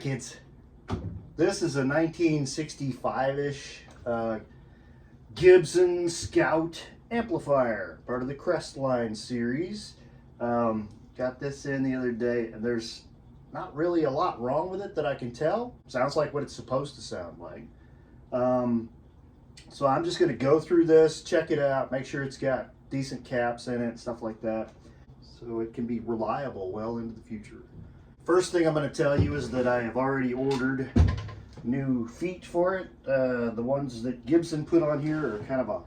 like it. This is a 1965-ish Gibson Scout amplifier, part of the Crest line series. Got this in the other day, and there's not really a lot wrong with it that I can tell. Sounds like what it's supposed to sound like. So I'm just going to go through this, check it out, make sure it's got decent caps in it, stuff like that, so it can be reliable well into the future. First thing I'm going to tell you is that I have already ordered new feet for it. The ones that Gibson put on here are kind of a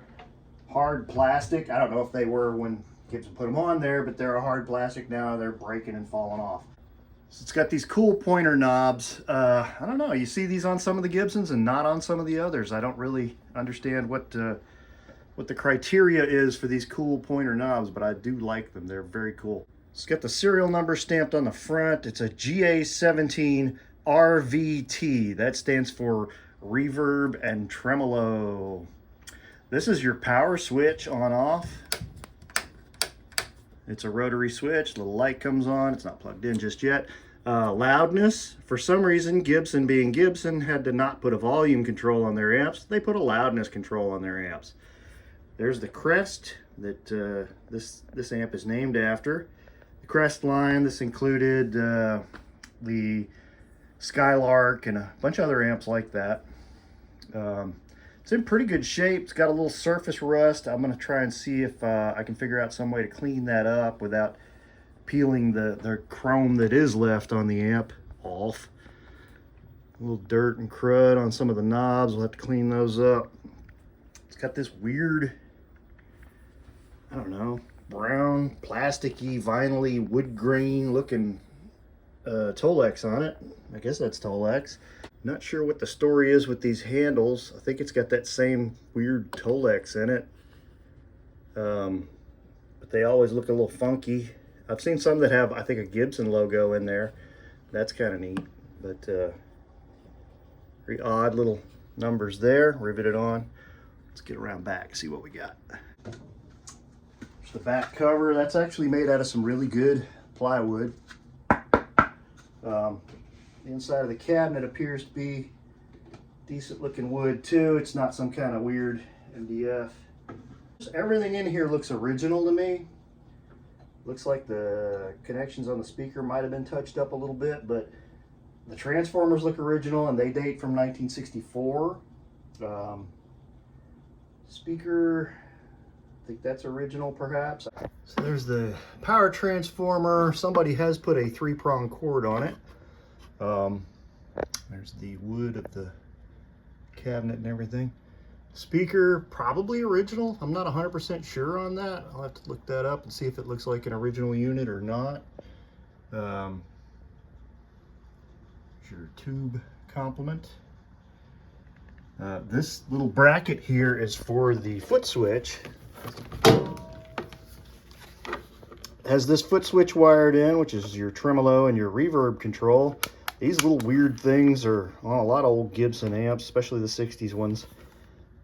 hard plastic. I don't know if they were when Gibson put them on there, but they're a hard plastic now. They're breaking and falling off. So it's got these cool pointer knobs. I don't know, you see these on some of the Gibsons and not on some of the others. I don't really understand what the criteria is for these cool pointer knobs, but I do like them. They're very cool. It's got the serial number stamped on the front. It's a GA-17 RVT. That stands for reverb and tremolo. This is your power switch on off. It's a rotary switch. The light comes on. It's not plugged in just yet. Loudness. For some reason, Gibson being Gibson had to not put a volume control on their amps. They put a loudness control on their amps. There's the Crest that this amp is named after. The Crest line. This included the Skylark and a bunch of other amps like that. It's in pretty good shape. It's got a little surface rust. I'm going to try and see if I can figure out some way to clean that up without peeling the chrome that is left on the amp off. A little dirt and crud on some of the knobs. We'll have to clean those up. It's got this weird, I don't know, brown, plasticky, vinyl-y, wood grain looking Tolex on it. I guess that's Tolex. Not sure what the story is with these handles. I think it's got that same weird Tolex in it. But they always look a little funky. I've seen some that have, I think, a Gibson logo in there. That's kind of neat. But very odd little numbers there, riveted on. Let's get around back, see what we got. There's the back cover. That's actually made out of some really good plywood. The inside of the cabinet appears to be decent looking wood too. It's not some kind of weird MDF. Just everything in here looks original to me. Looks like the connections on the speaker might have been touched up a little bit, but the transformers look original and they date from 1964. Speaker, I think that's original perhaps. So there's the power transformer. Somebody has put a 3-prong cord on it. There's the wood of the cabinet and everything. Speaker, probably original. I'm not 100% sure on that. I'll have to look that up and see if it looks like an original unit or not. Here's your tube complement. This little bracket here is for the foot switch. Has this foot switch wired in, which is your tremolo and your reverb control. These little weird things are on a lot of old Gibson amps, especially the 60s ones.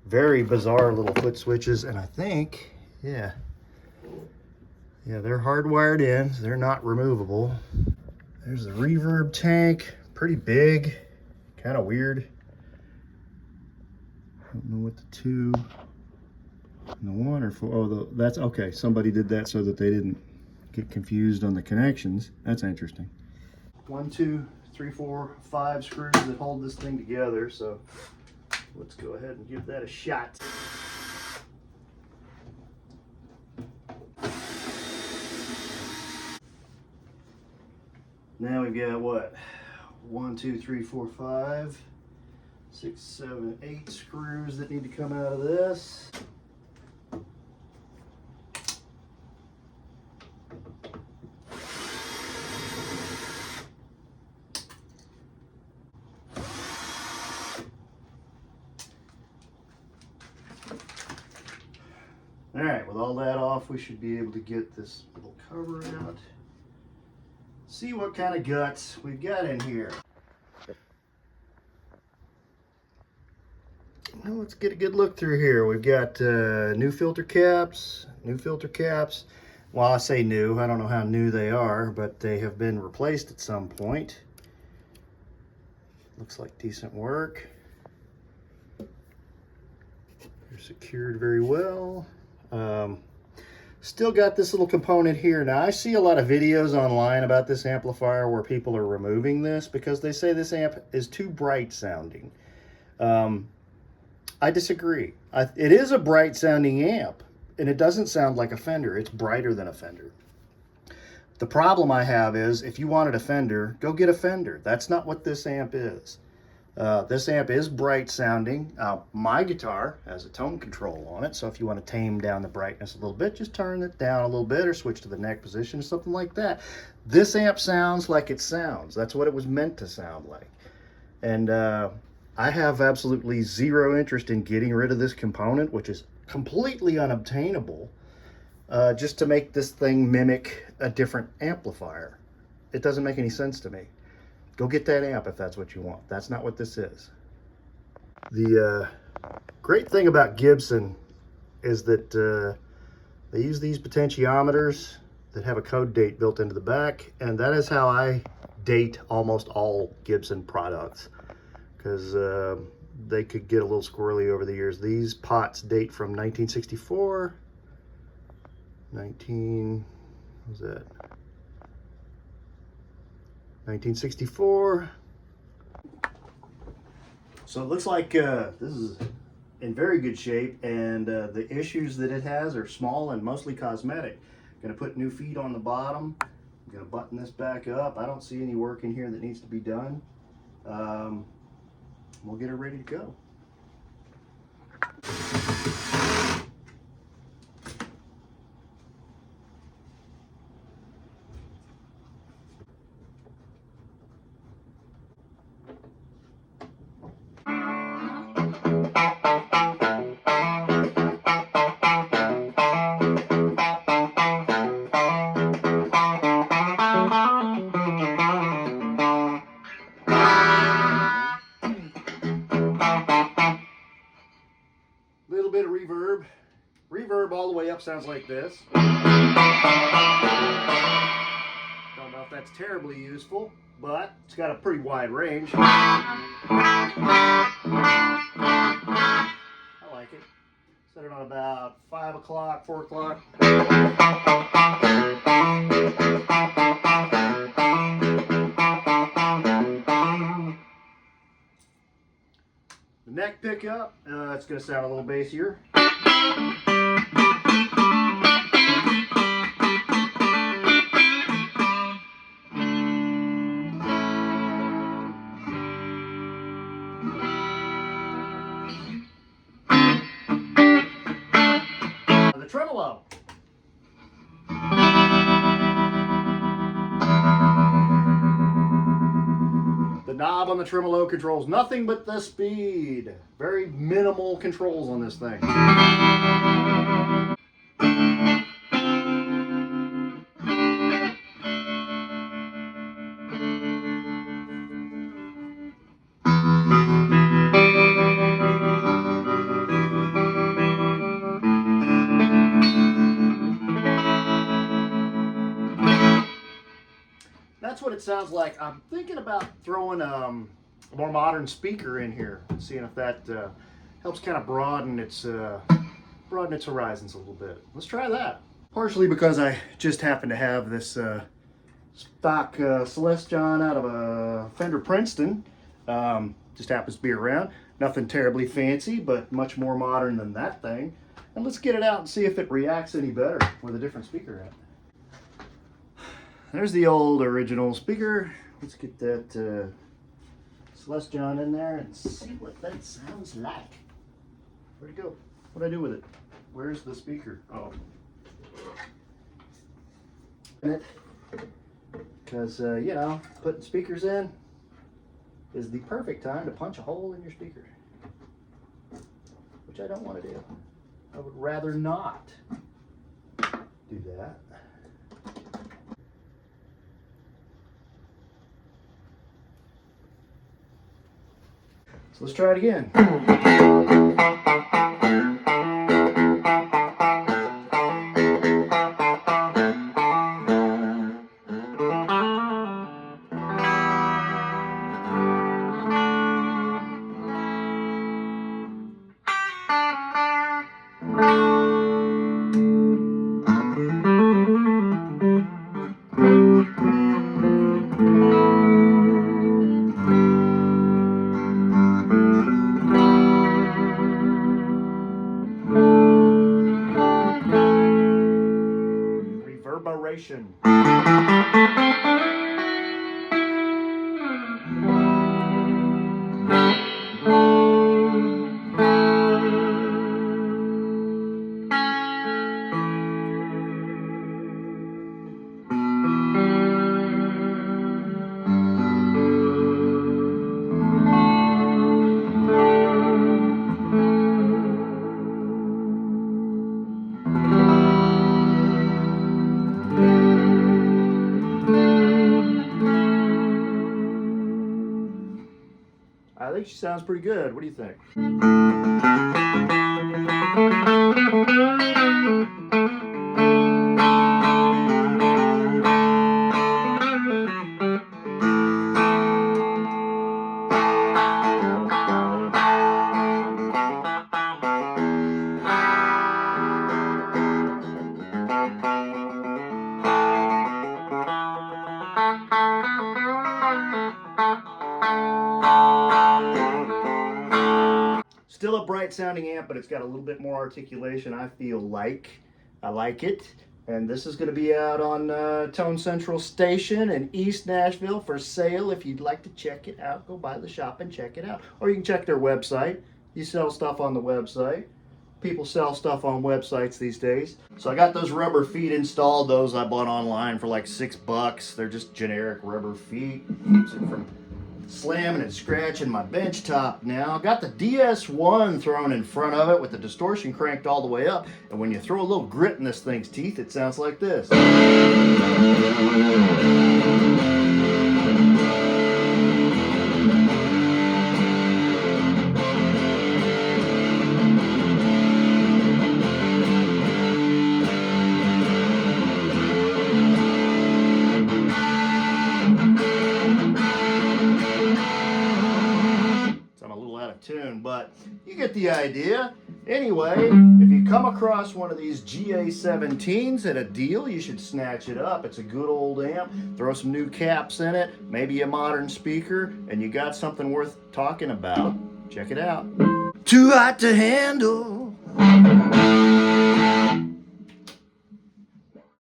Very bizarre little foot switches, and I think, yeah, they're hardwired in, so they're not removable. There's the reverb tank, pretty big, kind of weird. I don't know what the 2 and the 1 are for. Oh, that's okay. Somebody did that so that they didn't get confused on the connections. That's interesting. 1, 2, 3, 4, 5 screws that hold this thing together. So let's go ahead and give that a shot. Now we've got what? 1, 2, 3, 4, 5, 6, 7, 8 screws that need to come out of this. All right, with all that off, we should be able to get this little cover out. See what kind of guts we've got in here. Now let's get a good look through here. We've got new filter caps. Well, I say new, I don't know how new they are, but they have been replaced at some point. Looks like decent work. They're secured very well. Still got this little component here. Now I see a lot of videos online about this amplifier where people are removing this because they say this amp is too bright sounding. I disagree. It is a bright sounding amp and it doesn't sound like a Fender. It's brighter than a Fender. The problem I have is if you wanted a Fender, go get a Fender. That's not what this amp is. This amp is bright sounding. My guitar has a tone control on it, so if you want to tame down the brightness a little bit, just turn it down a little bit or switch to the neck position or something like that. This amp sounds like it sounds. That's what it was meant to sound like. And I have absolutely zero interest in getting rid of this component, which is completely unobtainable, just to make this thing mimic a different amplifier. It doesn't make any sense to me. Go get that amp if that's what you want. That's not what this is. The great thing about Gibson is that they use these potentiometers that have a code date built into the back, and that is how I date almost all Gibson products, because they could get a little squirrely over the years. These pots date from 1964, what was that? 1964. So it looks like this is in very good shape, and the issues that it has are small and mostly cosmetic. I'm going to put new feet on the bottom. I'm going to button this back up. I don't see any work in here that needs to be done. We'll get it ready to go. Little bit of reverb. Reverb all the way up sounds like this. Don't know if that's terribly useful, but it's got a pretty wide range. I like it. Set it on about 5 o'clock, 4 o'clock. The neck pickup, it's going to sound a little bassier. The tremolo. The knob on the tremolo controls nothing but the speed. Very minimal controls on this thing. That's what it sounds like. I'm thinking about throwing a more modern speaker in here, seeing if that helps kind of broaden its horizons a little bit. Let's try that. Partially because I just happen to have this stock Celestion out of a Fender Princeton. Just happens to be around. Nothing terribly fancy, but much more modern than that thing. And let's get it out and see if it reacts any better with a different speaker in. There's the old original speaker. Let's get that Celestion in there and see what that sounds like. Where'd it go? What'd I do with it? Where's the speaker? Oh. Because, you know, putting speakers in is the perfect time to punch a hole in your speaker. Which I don't want to do. I would rather not do that. So let's try it again. vibration. I think she sounds pretty good. What do you think? Still a bright sounding amp, but it's got a little bit more articulation, I feel like. I like it. And this is going to be out on Tone Central Station in East Nashville for sale. If you'd like to check it out, go by the shop and check it out. Or you can check their website. You sell stuff on the website. People sell stuff on websites these days. So I got those rubber feet installed. Those I bought online for like $6. They're just generic rubber feet. Keeps it from slamming and scratching my bench top now. Got the DS1 thrown in front of it with the distortion cranked all the way up. And when you throw a little grit in this thing's teeth, it sounds like this. Tune, but you get the idea. Anyway, if you come across one of these GA-17s at a deal, you should snatch it up. It's a good old amp. Throw some new caps in it, maybe a modern speaker, and you got something worth talking about. Check it out. Too hot to handle.